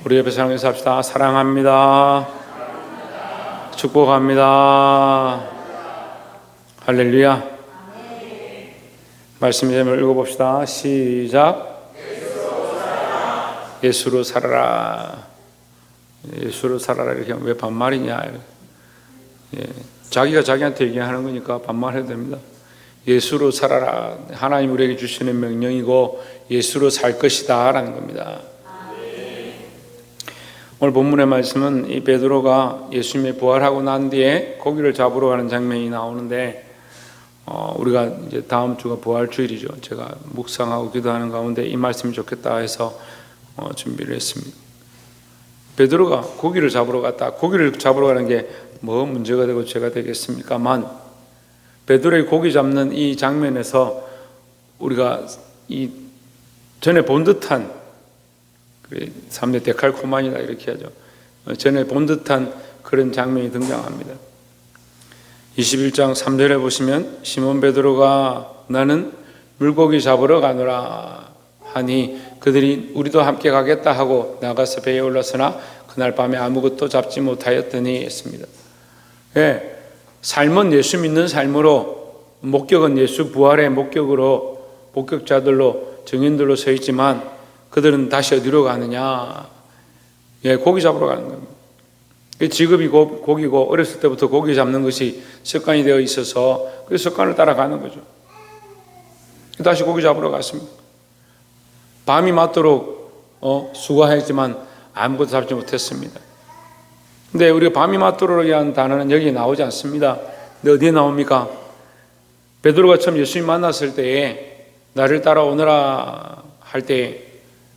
우리 옆에 사랑해서 합시다. 사랑합니다. 축복합니다. 할렐루야. 말씀 제목을 읽어봅시다. 시작. 예수로 살아라. 예수로 살아라. 이렇게 하면 왜 반말이냐. 자기가 자기한테 얘기하는 거니까 반말해도 됩니다. 예수로 살아라. 하나님 우리에게 주시는 명령이고 예수로 살 것이다 라는 겁니다. 오늘 본문의 말씀은 이 베드로가 예수님이 부활하고 난 뒤에 고기를 잡으러 가는 장면이 나오는데, 우리가 이제 다음 주가 부활주일이죠. 제가 묵상하고 기도하는 가운데 이 말씀이 좋겠다 해서 준비를 했습니다. 베드로가 고기를 잡으러 갔다. 고기를 잡으러 가는 게 뭐 문제가 되고 죄가 되겠습니까만, 베드로의 고기 잡는 이 장면에서 우리가 이 전에 본 듯한 3대 데칼코마니다 이렇게 하죠. 전에 본 듯한 그런 장면이 등장합니다. 21장 3절에 보시면 시몬 베드로가 나는 물고기 잡으러 가노라 하니 그들이 우리도 함께 가겠다 하고 나가서 배에 올랐으나 그날 밤에 아무것도 잡지 못하였더니 했습니다. 삶은 예수 믿는 삶으로, 목격은 예수 부활의 목격으로, 목격자들로, 증인들로 서 있지만 그들은 다시 어디로 가느냐? 고기 잡으러 가는 겁니다. 직업이 고기고 어렸을 때부터 고기 잡는 것이 습관이 되어 있어서 그 습관을 따라가는 거죠. 다시 고기 잡으러 갔습니다. 밤이 맞도록 수고했지만 아무것도 잡지 못했습니다. 근데 우리가 밤이 맞도록에 대한 단어는 여기 나오지 않습니다. 근데 어디에 나옵니까? 베드로가 처음 예수님 만났을 때에 나를 따라오너라 할 때에,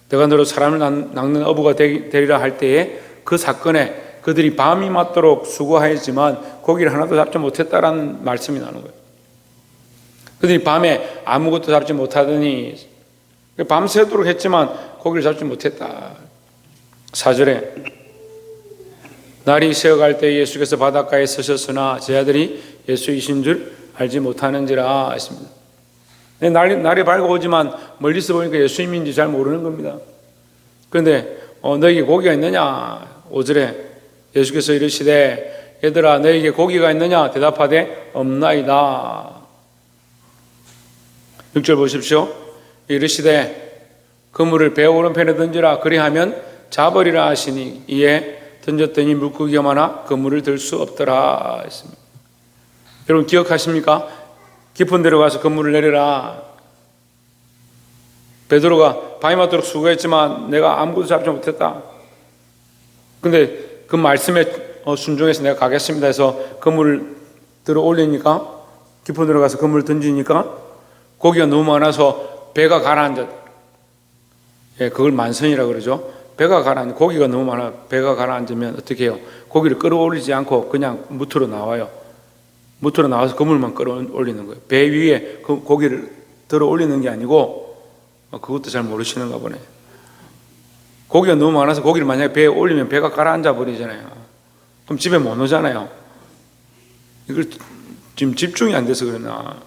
내가 너로 사람을 낚는 어부가 되리라 할 때에 그 사건에 그들이 밤이 맞도록 수고하였지만 고기를 하나도 잡지 못했다라는 말씀이 나오는 거예요. 그들이 밤에 아무것도 잡지 못하더니 밤새도록 했지만 고기를 잡지 못했다. 4절에 날이 새어갈 때 예수께서 바닷가에 서셨으나 제 아들이 예수이신 줄 알지 못하는지라 했습니다. 날이 밝아오지만 멀리서 보니까 예수님인지 잘 모르는 겁니다. 그런데 너에게 고기가 있느냐? 5절에 예수께서 이르시되 얘들아 너에게 고기가 있느냐? 대답하되 없나이다. 6절 보십시오. 이르시되 그물을 배 오른편에 던지라 그리하면 잡으리라 하시니 이에 던졌더니 물고기가 많아 그물을 들 수 없더라 했습니다. 여러분 기억하십니까? 깊은 데로 가서 그물을 내려라. 베드로가 밤이 맞도록 수고했지만 내가 아무것도 잡지 못했다. 근데 그 말씀에 순종해서 내가 가겠습니다 해서 그물을 들어 올리니까, 깊은 데로 가서 그물을 던지니까 고기가 너무 많아서 배가 가라앉았다. 그걸 만선이라고 그러죠. 배가 가라앉아, 고기가 너무 많아 배가 가라앉으면 어떻게 해요? 고기를 끌어올리지 않고 그냥 무트로 나와요. 무트로 나와서 그물만 끌어올리는 거예요. 배 위에 그 고기를 들어 올리는 게 아니고, 그것도 잘 모르시는가 보네. 고기가 너무 많아서 고기를 만약에 배에 올리면 배가 가라앉아 버리잖아요. 그럼 집에 못 오잖아요. 이걸 지금 집중이 안 돼서 그러나.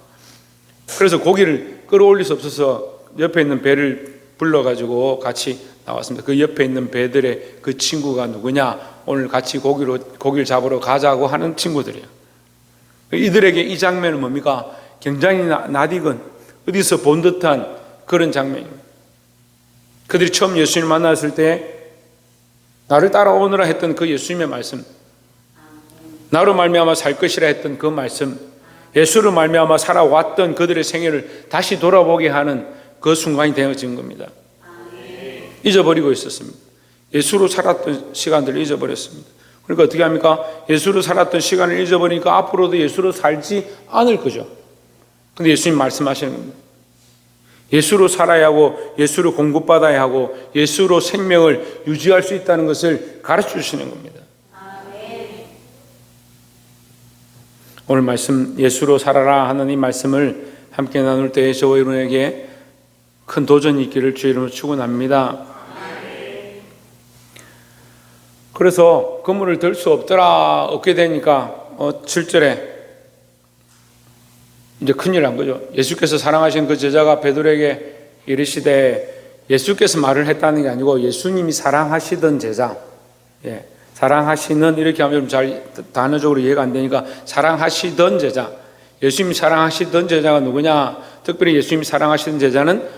그래서 고기를 끌어올릴 수 없어서 옆에 있는 배를 불러가지고 같이 나왔습니다. 그 옆에 있는 배들의 그 친구가 누구냐? 오늘 같이 고기를 잡으러 가자고 하는 친구들이에요. 이들에게 이 장면은 뭡니까? 굉장히 낯익은, 어디서 본 듯한 그런 장면입니다. 그들이 처음 예수님을 만났을 때 나를 따라오너라 했던 그 예수님의 말씀, 나로 말미암아 살 것이라 했던 그 말씀, 예수로 말미암아 살아왔던 그들의 생애를 다시 돌아보게 하는 그 순간이 되어진 겁니다. 잊어버리고 있었습니다. 예수로 살았던 시간들을 잊어버렸습니다. 그러니까 어떻게 합니까? 예수로 살았던 시간을 잊어버리니까 앞으로도 예수로 살지 않을 거죠. 근데 예수님 말씀하시는 겁니다. 예수로 살아야 하고 예수로 공급받아야 하고 예수로 생명을 유지할 수 있다는 것을 가르쳐 주시는 겁니다. 오늘 말씀 예수로 살아라 하는 이 말씀을 함께 나눌 때에 저와 여러분에게 큰 도전이 있기를 주의 이름으로 축원합니다. 그래서 그물을 들 수 없게 되니까 7절에 이제 큰일 난 거죠. 예수께서 사랑하신 그 제자가 베드로에게 이르시되 예수께서 말을 했다는 게 아니고 예수님이 사랑하시던 제자, 사랑하시는 이렇게 하면 잘 단어적으로 이해가 안 되니까 사랑하시던 제자, 예수님이 사랑하시던 제자가 누구냐? 특별히 예수님이 사랑하시던 제자는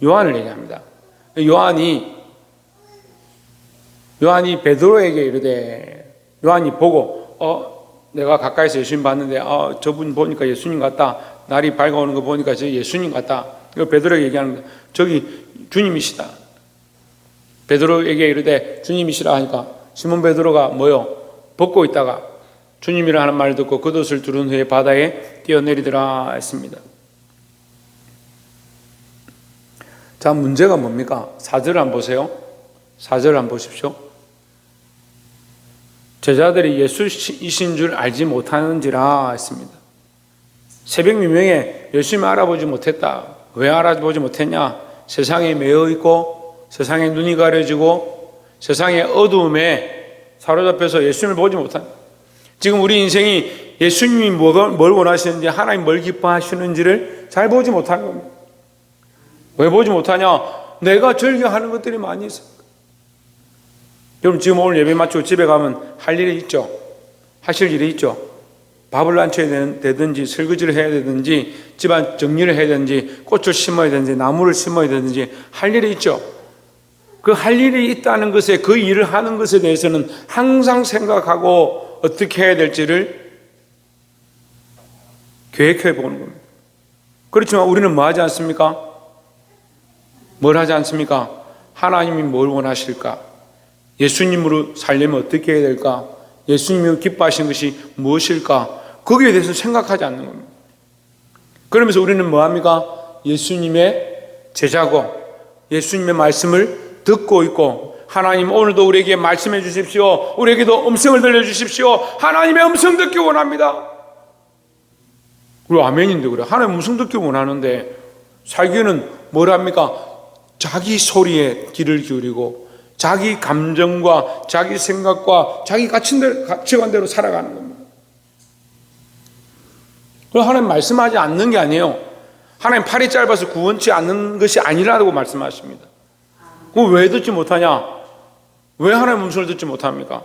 요한을 얘기합니다. 요한이 베드로에게 이르되, 요한이 보고 내가 가까이서 예수님 봤는데 저분 보니까 예수님 같다. 날이 밝아오는 거 보니까 저 예수님 같다. 이거 베드로에게 얘기하는 거예요. 저기 주님이시다. 베드로에게 이르되 주님이시라 하니까 시몬 베드로가 벗고 있다가 주님이라 하는 말을 듣고 겉옷을 두른 후에 바다에 뛰어내리더라 했습니다. 자, 문제가 뭡니까? 4절을 한번 보세요. 4절을 한번 보십시오. 제자들이 예수이신 줄 알지 못하는지라 했습니다. 새벽 미명에 예수님을 알아보지 못했다. 왜 알아보지 못했냐? 세상에 매여 있고 세상에 눈이 가려지고 세상의 어두움에 사로잡혀서 예수님을 보지 못한다. 지금 우리 인생이 예수님이 뭘 원하시는지, 하나님 뭘 기뻐하시는지를 잘 보지 못하는 겁니다. 왜 보지 못하냐? 내가 즐겨하는 것들이 많이 있어요. 여러분, 지금 오늘 예배 마치고 집에 가면 할 일이 있죠? 하실 일이 있죠? 밥을 안쳐야 되든지 설거지를 해야 되든지 집안 정리를 해야 되든지 꽃을 심어야 되든지 나무를 심어야 되든지 할 일이 있죠. 그 할 일이 있다는 것에, 그 일을 하는 것에 대해서는 항상 생각하고 어떻게 해야 될지를 계획해 보는 겁니다. 그렇지만 우리는 뭐 하지 않습니까? 뭘 하지 않습니까? 하나님이 뭘 원하실까? 예수님으로 살려면 어떻게 해야 될까? 예수님이 기뻐하신 것이 무엇일까? 거기에 대해서 생각하지 않는 겁니다. 그러면서 우리는 뭐 합니까? 예수님의 제자고 예수님의 말씀을 듣고 있고, 하나님 오늘도 우리에게 말씀해 주십시오. 우리에게도 음성을 들려주십시오. 하나님의 음성 듣기 원합니다. 우리 아멘인데 그래. 하나님 음성 듣기 원하는데 살기는 뭘 합니까? 자기 소리에 귀를 기울이고 자기 감정과 자기 생각과 자기 가치관대로 살아가는 겁니다. 그럼 하나님 말씀하지 않는 게 아니에요. 하나님 팔이 짧아서 구원치 않는 것이 아니라고 말씀하십니다. 그럼 왜 듣지 못하냐? 왜 하나님 음성을 듣지 못합니까?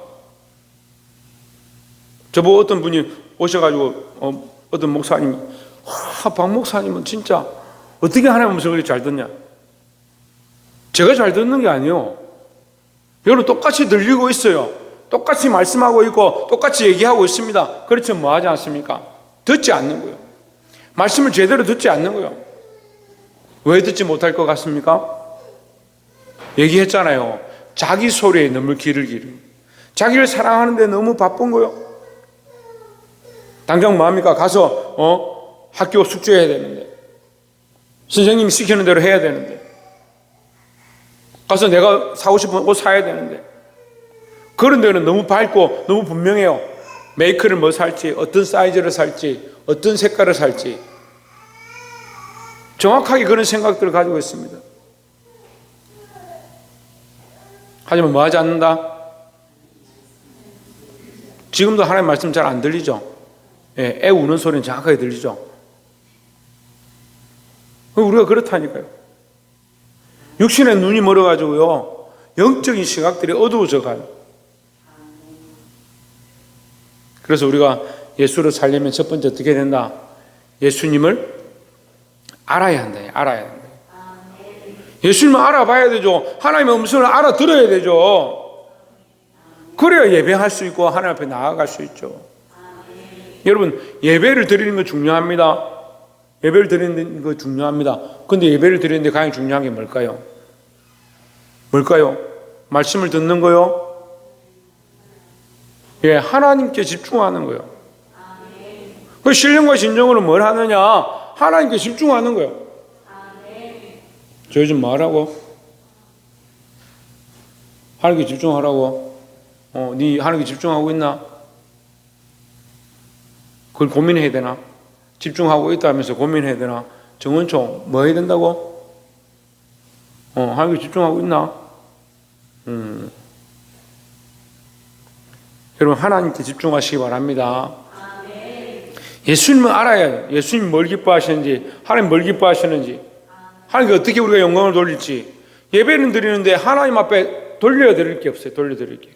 저보고 어떤 분이 오셔가지고 어떤 목사님이 박 목사님은 진짜 어떻게 하나님 음성을 잘 듣냐? 제가 잘 듣는 게 아니에요. 여러분, 똑같이 들리고 있어요. 똑같이 말씀하고 있고 똑같이 얘기하고 있습니다. 그렇지만 뭐 하지 않습니까? 듣지 않는 거예요. 말씀을 제대로 듣지 않는 거예요. 왜 듣지 못할 것 같습니까? 얘기했잖아요. 자기 소리에 너무 귀를 기르고 자기를 사랑하는데 너무 바쁜 거예요. 당장 뭐합니까? 가서 학교 숙제해야 되는데, 선생님이 시키는 대로 해야 되는데, 가서 내가 사고 싶은 옷 사야 되는데, 그런 데는 너무 밝고 너무 분명해요. 메이크를 뭐 살지, 어떤 사이즈를 살지, 어떤 색깔을 살지 정확하게 그런 생각들을 가지고 있습니다. 하지만 뭐 하지 않는다? 지금도 하나님 말씀 잘 안 들리죠? 애 우는 소리는 정확하게 들리죠? 우리가 그렇다니까요. 육신의 눈이 멀어가지고요, 영적인 시각들이 어두워져 가요. 그래서 우리가 예수를 살려면 첫 번째 어떻게 된다? 예수님을 알아야 한다. 알아야 한다. 예수님을 알아봐야 되죠. 하나님의 음성을 알아들어야 되죠. 그래야 예배할 수 있고 하나님 앞에 나아갈 수 있죠. 여러분, 예배를 드리는 거 중요합니다. 예배를 드리는 거 중요합니다. 근데 예배를 드리는데 가장 중요한 게 뭘까요? 뭘까요? 말씀을 듣는 거요? 하나님께 집중하는 거예요. 그 신령과 진정으로 뭘 하느냐? 하나님께 집중하는 거예요. 저 요즘 뭐 하라고? 하나님께 집중하라고? 네 하나님께 집중하고 있나? 그걸 고민해야 되나? 집중하고 있다면서 고민해야 되나? 정은총, 뭐 해야 된다고? 하나님께 집중하고 있나? 여러분, 하나님께 집중하시기 바랍니다. 예수님을 알아야 해요. 예수님 뭘 기뻐하시는지, 하나님 뭘 기뻐하시는지, 하나님께 어떻게 우리가 영광을 돌릴지, 예배는 드리는데 하나님 앞에 돌려드릴 게 없어요. 돌려드릴 게.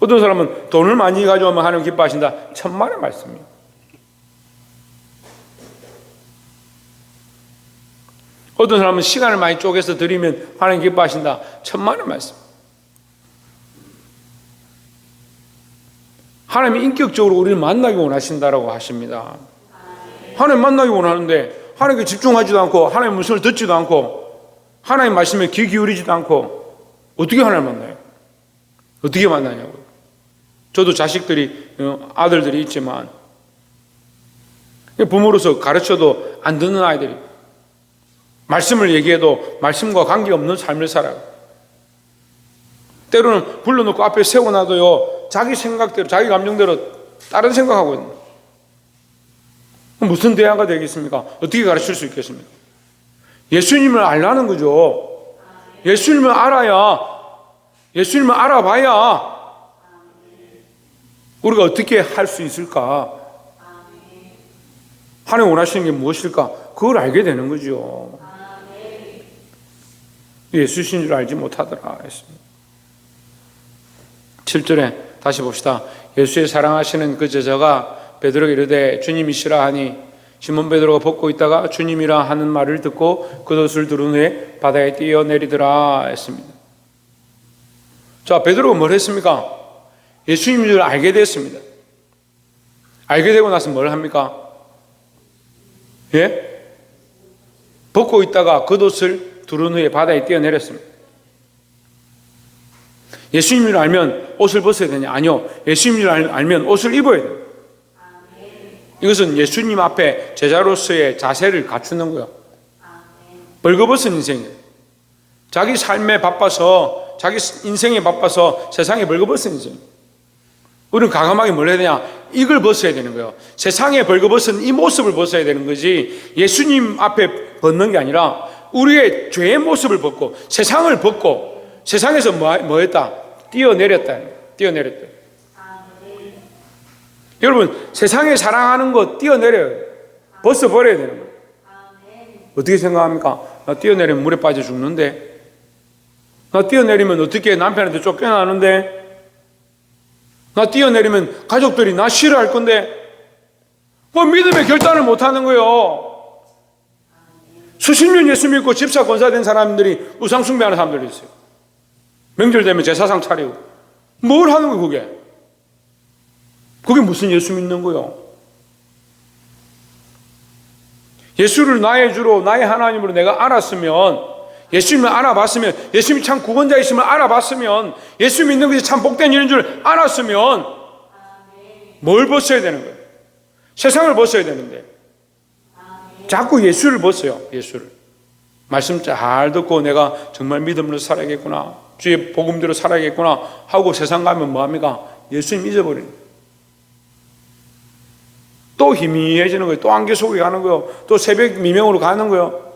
어떤 사람은 돈을 많이 가져오면 하나님 기뻐하신다. 천만의 말씀이에요. 어떤 사람은 시간을 많이 쪼개서 드리면 하나님 기뻐하신다. 천만의 말씀. 하나님이 인격적으로 우리를 만나기 원하신다라고 하십니다. 하나님 만나기 원하는데 하나님께 집중하지도 않고 하나님 말씀을 듣지도 않고 하나님 말씀에 귀 기울이지도 않고 어떻게 하나님 만나요? 어떻게 만나냐고요. 저도 자식들이 아들들이 있지만 부모로서 가르쳐도 안 듣는 아이들이 말씀을 얘기해도 말씀과 관계없는 삶을 살아요. 때로는 불러놓고 앞에 세워놔도요 자기 생각대로 자기 감정대로 다른 생각하고 있는 거예요. 무슨 대화가 되겠습니까? 어떻게 가르칠 수 있겠습니까? 예수님을 알라는 거죠. 예수님을 알아야, 예수님을 알아봐야 우리가 어떻게 할 수 있을까? 하나님 원하시는 게 무엇일까? 그걸 알게 되는 거죠. 예수신 줄 알지 못하더라 했습니다. 7절에 다시 봅시다. 예수의 사랑하시는 그 제자가 베드로에게 이르되 주님이시라 하니 시몬 베드로가 벗고 있다가 주님이라 하는 말을 듣고 겉옷을 두른 후에 바다에 뛰어내리더라 했습니다. 자, 베드로가 뭘 했습니까? 예수님인 줄 알게 됐습니다. 알게 되고 나서 뭘 합니까? 예? 벗고 있다가 겉옷을 두른 후에 바다에 뛰어내렸습니다. 예수님인 줄 알면 옷을 벗어야 되냐? 아니요. 예수님인 줄 알면 옷을 입어야 돼요. 이것은 예수님 앞에 제자로서의 자세를 갖추는 거예요. 벌거벗은 인생이에요. 자기 삶에 바빠서, 자기 인생에 바빠서 세상에 벌거벗은 인생이에요. 우리는 과감하게 뭘 해야 되냐? 이걸 벗어야 되는 거예요. 세상에 벌거벗은 이 모습을 벗어야 되는 거지 예수님 앞에 벗는 게 아니라 우리의 죄의 모습을 벗고 세상을 벗고 세상에서 뭐 했다? 뛰어내렸다. 뛰어내렸다. 여러분, 세상에 사랑하는 거 뛰어내려요. 벗어버려야 되는 거예요. 어떻게 생각합니까? 나 뛰어내리면 물에 빠져 죽는데, 나 뛰어내리면 어떻게 남편한테 쫓겨나는데, 나 뛰어내리면 가족들이 나 싫어할 건데, 뭐 믿음의 결단을 못 하는 거예요. 수십 년 예수 믿고 집사 권사 된 사람들이 우상 숭배하는 사람들이 있어요. 명절 되면 제사상 차리고. 뭘 하는 거예요, 그게? 그게 무슨 예수 믿는 거요? 예수를 나의 주로 나의 하나님으로 내가 알았으면, 예수님을 알아봤으면, 예수님이 참 구원자이심을 알아봤으면, 예수 믿는 것이 참 복된 일인 줄 알았으면 뭘 벗어야 되는 거예요? 세상을 벗어야 되는데 자꾸 예수를 벗어요. 예수를. 말씀 잘 듣고 내가 정말 믿음으로 살아야겠구나, 주의 복음대로 살아야겠구나 하고 세상 가면 뭐합니까? 예수님 잊어버리는 거예요. 또 희미해지는 거예요. 또 안개 속에 가는 거예요. 또 새벽 미명으로 가는 거예요.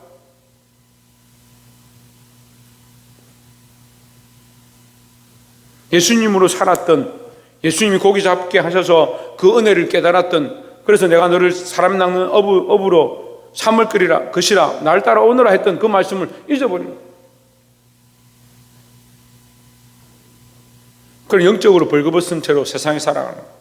예수님으로 살았던, 예수님이 고기 잡게 하셔서 그 은혜를 깨달았던, 그래서 내가 너를 사람 낚는 어부로 삼을 끓이라, 것이라, 날 따라오너라 했던 그 말씀을 잊어버리는 거예요. 그런 영적으로 벌거벗은 채로 세상에 살아가는 거예요.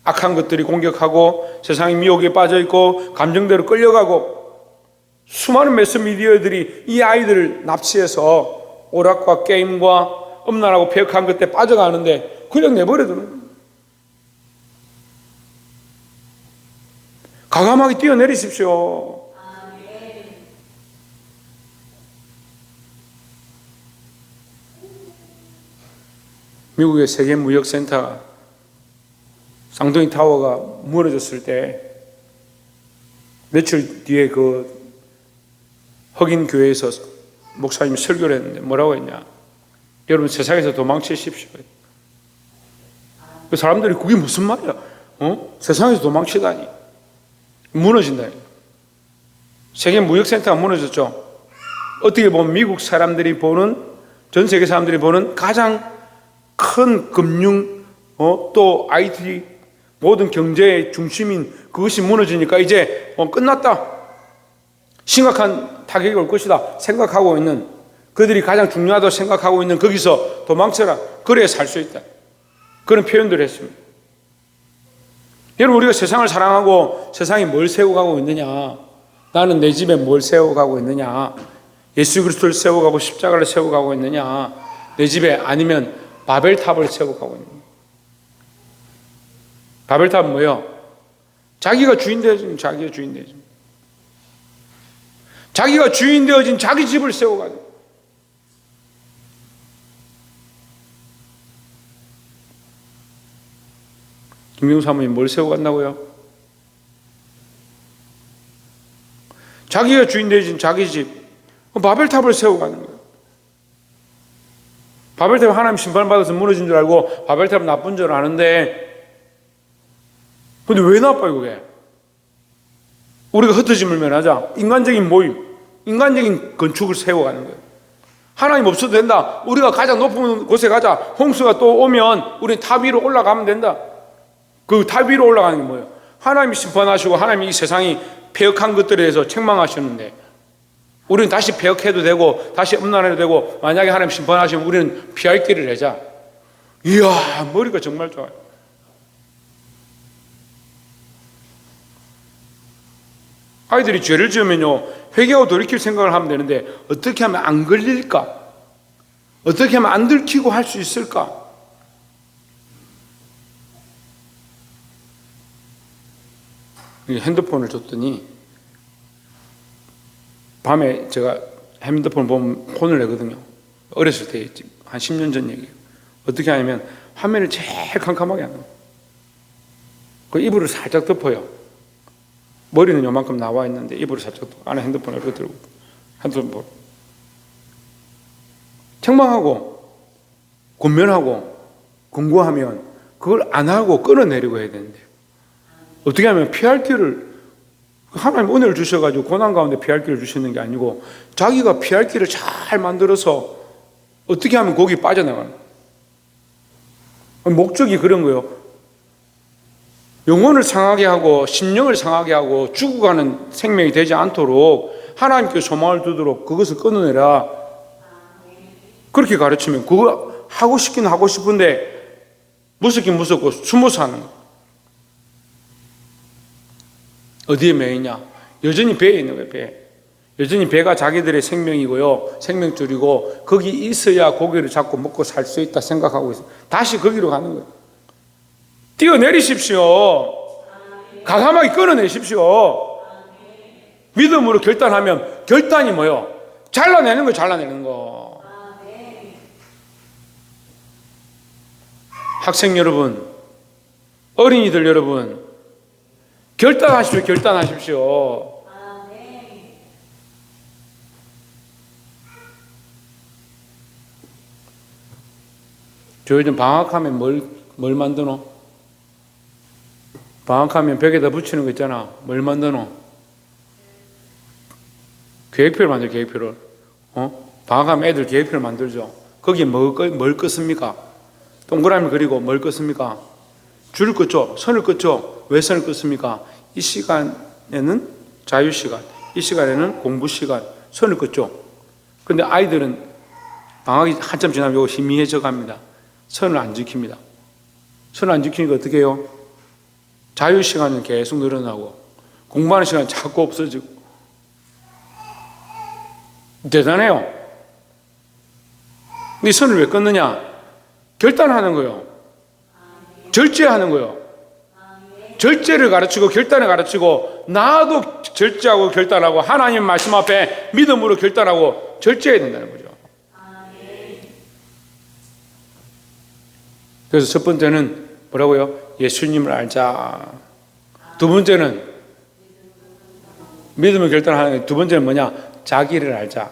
악한 것들이 공격하고 세상의 미혹에 빠져있고 감정대로 끌려가고 수많은 매스미디어들이 이 아이들을 납치해서 오락과 게임과 음란하고 폐역한 것에 빠져가는데 그냥 내버려두는 거예요. 과감하게 뛰어내리십시오. 미국의 세계무역센터 쌍둥이 타워가 무너졌을 때 며칠 뒤에 그 흑인 교회에서 목사님이 설교를 했는데 뭐라고 했냐? 여러분, 세상에서 도망치십시오. 그 사람들이 그게 무슨 말이야? 세상에서 도망치다니. 무너진다. 세계무역센터가 무너졌죠. 어떻게 보면 미국 사람들이 보는, 전 세계 사람들이 보는 가장 큰 금융, 또 IT, 모든 경제의 중심인 그것이 무너지니까 이제 끝났다. 심각한 타격이 올 것이다 생각하고 있는, 그들이 가장 중요하다고 생각하고 있는 거기서 도망쳐라. 그래야 살 수 있다. 그런 표현들을 했습니다. 여러분, 우리가 세상을 사랑하고 세상이 뭘 세워가고 있느냐? 나는 내 집에 뭘 세워가고 있느냐? 예수 그리스도를 세워가고 십자가를 세워가고 있느냐? 내 집에 아니면 바벨탑을 세워가고 있느냐? 바벨탑은 뭐예요? 자기가 주인 되어진, 자기가 주인 되어진, 자기가 주인 되어진 자기 집을 세워가지고. 김경수 사모님 뭘 세워간다고요? 자기가 주인 되어진 자기 집, 바벨탑을 세워가는 거예요. 바벨탑이 하나님 심판받아서 무너진 줄 알고 바벨탑은 나쁜 줄 아는데, 근데 왜 나빠요 그게? 우리가 흩어짐을 면하자. 인간적인 모임, 인간적인 건축을 세워가는 거예요. 하나님 없어도 된다. 우리가 가장 높은 곳에 가자. 홍수가 또 오면 우리 탑 위로 올라가면 된다. 그 탑 위로 올라가는 게 뭐예요? 하나님이 심판하시고 하나님이 이 세상이 폐역한 것들에 대해서 책망하시는데, 우리는 다시 폐역해도 되고 다시 음란해도 되고, 만약에 하나님 심판하시면 우리는 피할 길을 내자. 이야, 머리가 정말 좋아요. 아이들이 죄를 지으면요, 회개하고 돌이킬 생각을 하면 되는데, 어떻게 하면 안 걸릴까? 어떻게 하면 안 들키고 할 수 있을까? 핸드폰을 줬더니, 밤에 제가 핸드폰 보면 폰을 내거든요. 어렸을 때, 한 10년 전 얘기예요. 어떻게 하냐면 화면을 제일 캄캄하게 하는 거예요. 그 이불을 살짝 덮어요. 머리는 요만큼 나와 있는데 이불을 살짝 덮고 안에 핸드폰을 이렇게 들고 핸드폰 보고, 책망하고 권면하고 권고하면 그걸 안 하고 끊어내려고 해야 되는데, 어떻게 하면 피할 길을, 하나님 은혜를 주셔가지고 고난 가운데 피할 길을 주시는 게 아니고 자기가 피할 길을 잘 만들어서 어떻게 하면 거기 빠져나가는 거예요. 목적이 그런 거예요. 영혼을 상하게 하고 심령을 상하게 하고 죽어가는 생명이 되지 않도록 하나님께 소망을 두도록 그것을 끊어내라. 그렇게 가르치면, 그거 하고 싶긴 하고 싶은데 무섭긴 무섭고 숨어서 하는 거예요. 어디에 매이냐? 여전히 배에 있는 거예요. 배. 여전히 배가 자기들의 생명이고요, 생명줄이고, 거기 있어야 고기를 잡고 먹고 살 수 있다 생각하고 있어요. 다시 거기로 가는 거예요. 뛰어내리십시오. 과감하게 끊어내십시오. 믿음으로 결단하면, 결단이 뭐예요? 잘라내는 거예요. 잘라내는 거. 학생 여러분, 어린이들 여러분, 결단하십시오. 결단하십시오. 저 요즘 방학하면 뭘 만드노? 방학하면 벽에다 붙이는 거 있잖아. 뭘 만드노? 계획표를 만들어. 계획표를. 방학하면 애들 계획표를 만들죠. 거기에 뭘 끄습니까? 동그라미 그리고 뭘 끄습니까? 줄을 끄죠. 선을 끄죠. 왜 선을 끄습니까? 이 시간에는 자유시간, 이 시간에는 공부시간, 선을 끄죠. 근데 아이들은 방학이 한참 지나면 이거 희미해져 갑니다. 선을 안 지킵니다. 선을 안 지키니까 어떻게 해요? 자유시간은 계속 늘어나고 공부하는 시간은 자꾸 없어지고. 대단해요. 근데 이 선을 왜 끊느냐? 결단하는 거예요. 절제하는 거예요. 절제를 가르치고 결단을 가르치고, 나도 절제하고 결단하고 하나님 말씀 앞에 믿음으로 결단하고 절제해야 된다는 거죠. 그래서 첫 번째는 뭐라고요? 예수님을 알자. 두 번째는 믿음을 결단하는, 두 번째는 뭐냐? 자기를 알자.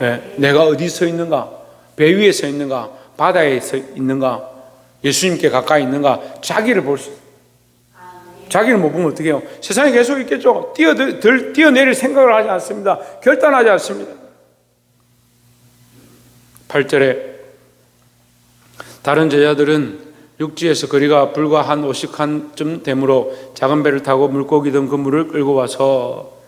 네. 내가 어디 서 있는가? 배 위에 서 있는가? 바다에 서 있는가? 예수님께 가까이 있는가? 자기를 볼 수 있어요. 자기를 못 보면 어떻게 해요? 세상에 계속 있겠죠. 뛰어내릴 생각을 하지 않습니다. 결단하지 않습니다. 8절에 다른 제자들은 육지에서 거리가 불과 한 50칸쯤 되므로 작은 배를 타고 물고기 든 그물을 끌고 와서,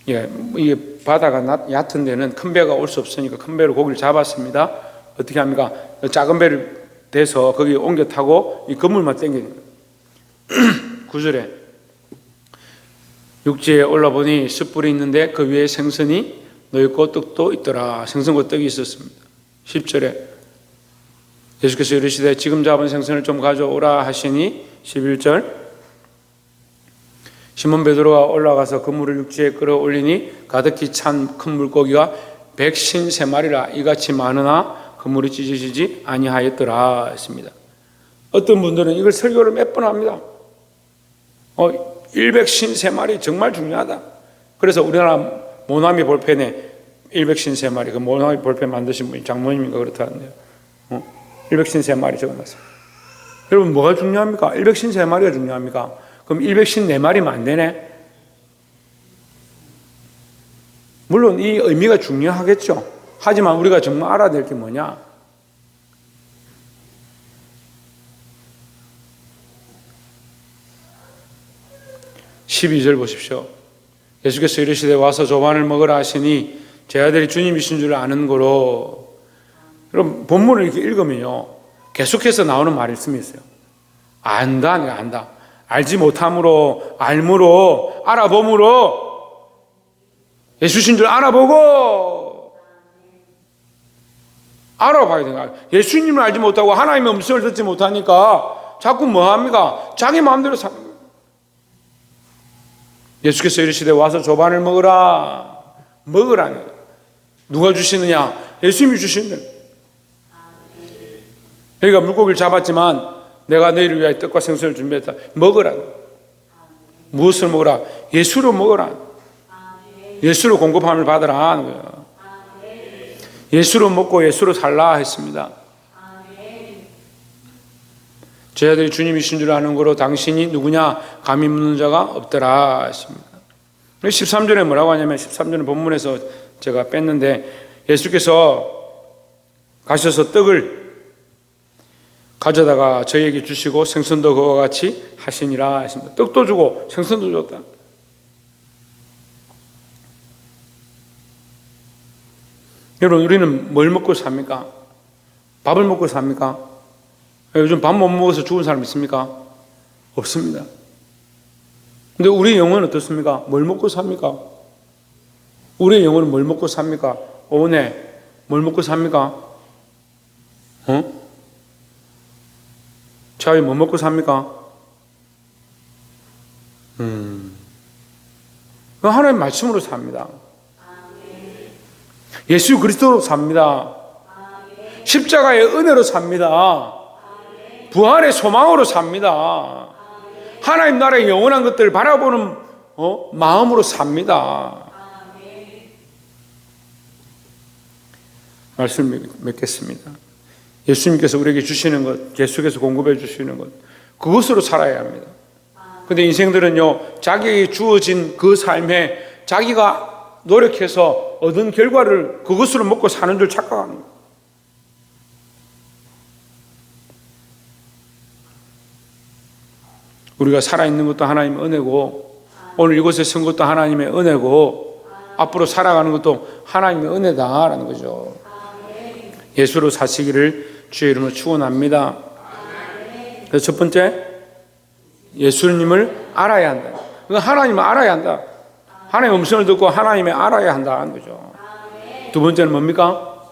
예, 이게 바다가 얕은 데는 큰 배가 올 수 없으니까 큰 배로 고기를 잡았습니다. 어떻게 합니까? 작은 배를 대서 거기 옮겨 타고 이 그물만 당겨요. 9절에 육지에 올라보니 숯불이 있는데 그 위에 생선이 놓였고 떡도 있더라. 생선과 떡이 있었습니다. 10절에 예수께서 이르시되 지금 잡은 생선을 좀 가져오라 하시니 11절 시몬 베드로가 올라가서 그물을 육지에 끌어올리니 가득히 찬 큰 물고기가 153마리라 이같이 많으나 그물이 찢어지지 아니하였더라 했습니다. 어떤 분들은 이걸 설교를 몇 번 합니다. 153마리 정말 중요하다. 그래서 우리나라 모나미 볼펜에 153마리 그 모나미 볼펜 만드신 분이 장모님인가 그렇다는데요. 153마리 적어놨습니다. 여러분 뭐가 중요합니까? 153마리가 중요합니까? 그럼 154마리면 안 되네? 물론 이 의미가 중요하겠죠. 하지만 우리가 정말 알아야 될 게 뭐냐? (12절) 보십시오. 예수께서 이르시되 와서 조반을 먹으라 하시니 제 아들이 주님이신 줄 아는 거로. 여러분 본문을 이렇게 읽으면요 계속해서 나오는 말씀이 있어요. 안다, 내가 안다. 알지 못함으로, 알므로, 알아봄으로, 예수신 줄 알아보고, 알아봐야 되는 거야. 예수님을 알지 못하고 하나님의 음성을 듣지 못하니까 자꾸 뭐 합니까? 자기 마음대로 삽니다. 예수께서 이르시되 와서 조반을 먹으라. 먹으라니. 누가 주시느냐? 예수님이 주시는. 그러니까 물고기를 잡았지만 내가 너희를 위하여 떡과 생선을 준비했다. 먹으라. 무엇을 먹으라? 예수로 먹으라. 예수로 공급함을 받으라 하는 거예요. 예수로 먹고 예수로 살라 했습니다. 제 아들이 주님이신 줄 아는 거로 당신이 누구냐? 감히 묻는 자가 없더라 했습니다. 13절에 뭐라고 하냐면 13절은 본문에서 제가 뺐는데 예수께서 가셔서 떡을 가져다가 저희에게 주시고 생선도 그와 같이 하시니라 했습니다. 떡도 주고 생선도 줬다. 여러분 우리는 뭘 먹고 삽니까? 밥을 먹고 삽니까? 요즘 밥 못 먹어서 죽은 사람 있습니까? 없습니다. 근데 우리의 영혼은 어떻습니까? 뭘 먹고 삽니까? 우리의 영혼은 뭘 먹고 삽니까? 오네 뭘 먹고 삽니까? 자위 뭐 먹고 삽니까? 하나님 말씀으로 삽니다. 예수 그리스도로 삽니다. 십자가의 은혜로 삽니다. 부활의 소망으로 삽니다. 하나님 나라의 영원한 것들을 바라보는 마음으로 삽니다. 말씀 맺겠습니다. 예수님께서 우리에게 주시는 것, 예수께서 공급해 주시는 것, 그것으로 살아야 합니다. 그런데 인생들은요, 자기에게 주어진 그 삶에 자기가 노력해서 얻은 결과를 그것으로 먹고 사는 줄 착각하는 거예요. 우리가 살아있는 것도 하나님의 은혜고, 오늘 이곳에 선 것도 하나님의 은혜고, 앞으로 살아가는 것도 하나님의 은혜다라는 거죠. 예수로 사시기를 주의 이름으로 축원합니다. 그래서 첫 번째, 예수님을 알아야 한다. 하나님을 알아야 한다. 하나님의 음성을 듣고 하나님을 알아야 한다는 거죠. 두 번째는 뭡니까?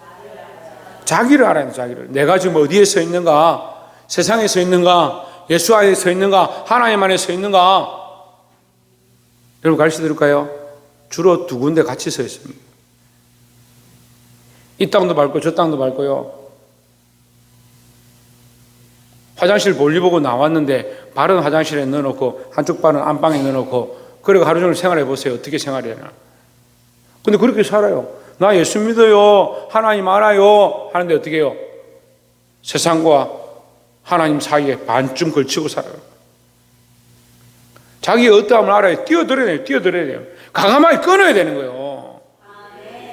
자기를 알아야 한다. 자기를. 내가 지금 어디에 서 있는가? 세상에 서 있는가? 예수 안에 서 있는가? 하나님 안에 서 있는가? 여러분 가르쳐 드릴까요? 주로 두 군데 같이 서 있습니다. 이 땅도 밟고 저 땅도 밟고요. 화장실 볼일 보고 나왔는데 발은 화장실에 넣어놓고 한쪽 발은 안방에 넣어놓고 그리고 하루 종일 생활해 보세요. 어떻게 생활해야 하나. 근데 그렇게 살아요. 나 예수 믿어요. 하나님 알아요. 하는데 어떻게 해요? 세상과 하나님 사이에 반쯤 걸치고 살아요. 자기의 어떠함을 알아야 뛰어들어야 돼요. 뛰어들어야 돼요. 과감하게 끊어야 되는 거예요.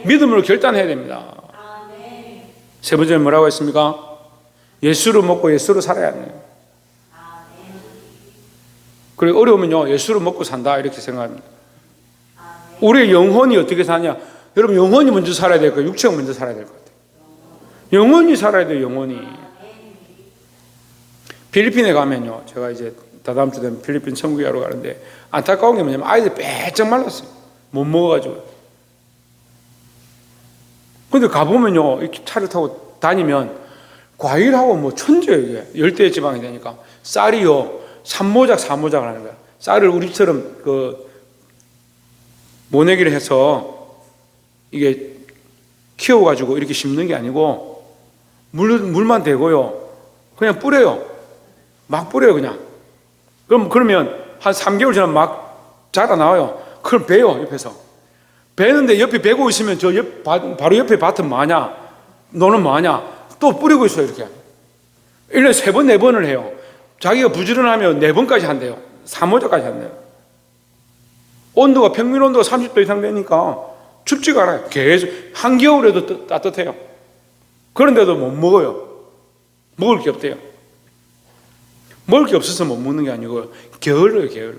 믿음으로 결단해야 됩니다. 세 번째는 뭐라고 했습니까? 예수를 먹고 예수로 살아야 돼요. 그리고 어려우면요, 예수를 먹고 산다 이렇게 생각합니다. 우리의 영혼이 어떻게 사냐? 여러분, 영혼이 먼저 살아야 될 거예요? 육체가 먼저 살아야 될 것 같아요? 영혼이 살아야 돼요, 영혼이. 필리핀에 가면요, 제가 이제 다다음 주 되면 필리핀 천국하러 가는데 안타까운 게 뭐냐면 아이들이 빼쩍 말랐어요. 못 먹어가지고. 근데 가보면요, 이렇게 차를 타고 다니면 과일하고 뭐 천재예요, 이게. 열대 지방이 되니까. 쌀이요, 3모작, 4모작을 하는 거야. 쌀을 우리처럼 모내기를 해서 이게 키워가지고 이렇게 심는 게 아니고 물만 대고요, 그냥 뿌려요. 막 뿌려요, 그냥. 그러면 한 3개월 지나면 막 자라나와요. 그럼 베요, 옆에서. 베는데 옆에 베고 있으면 바로 옆에 밭은 뭐하냐? 너는 뭐하냐? 또 뿌리고 있어요, 이렇게. 1년에 3번, 4번을 해요. 자기가 부지런하면 4번까지 한대요. 3호자까지 한대요. 온도가, 평균 온도가 30도 이상 되니까 춥지가 않아요. 계속, 한겨울에도 따뜻해요. 그런데도 못 먹어요. 먹을 게 없대요. 먹을 게 없어서 못 먹는 게 아니고, 게을러요, 게을러.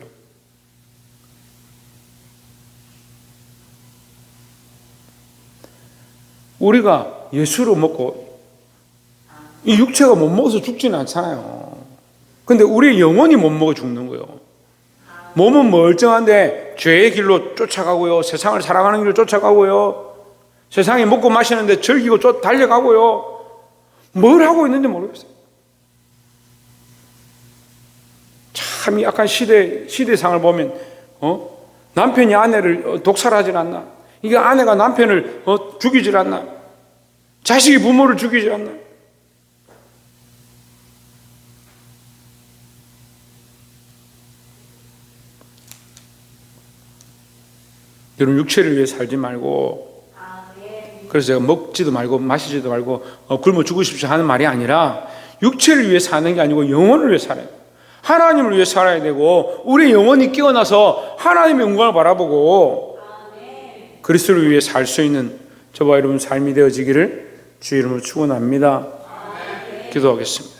우리가 예수로 먹고, 이 육체가 못 먹어서 죽지는 않잖아요. 근데 우리 영혼이 못 먹어 죽는 거예요. 몸은 멀쩡한데 죄의 길로 쫓아가고요, 세상을 살아가는 길로 쫓아가고요, 세상에 먹고 마시는데 즐기고 달려가고요, 뭘 하고 있는지 모르겠어요. 참 약간 시대상을 보면 남편이 아내를 독살하질 않나? 이게 아내가 남편을 죽이질 않나? 자식이 부모를 죽이질 않나? 여러분, 육체를 위해 살지 말고, 그래서 제가 먹지도 말고 마시지도 말고 굶어 죽으십시오 하는 말이 아니라, 육체를 위해 사는 게 아니고 영혼을 위해 살아야 돼요. 하나님을 위해 살아야 되고, 우리 영혼이 깨어나서 하나님의 영광을 바라보고 그리스도를 위해 살 수 있는 저와 여러분 삶이 되어지기를 주 이름으로 축원합니다. 기도하겠습니다.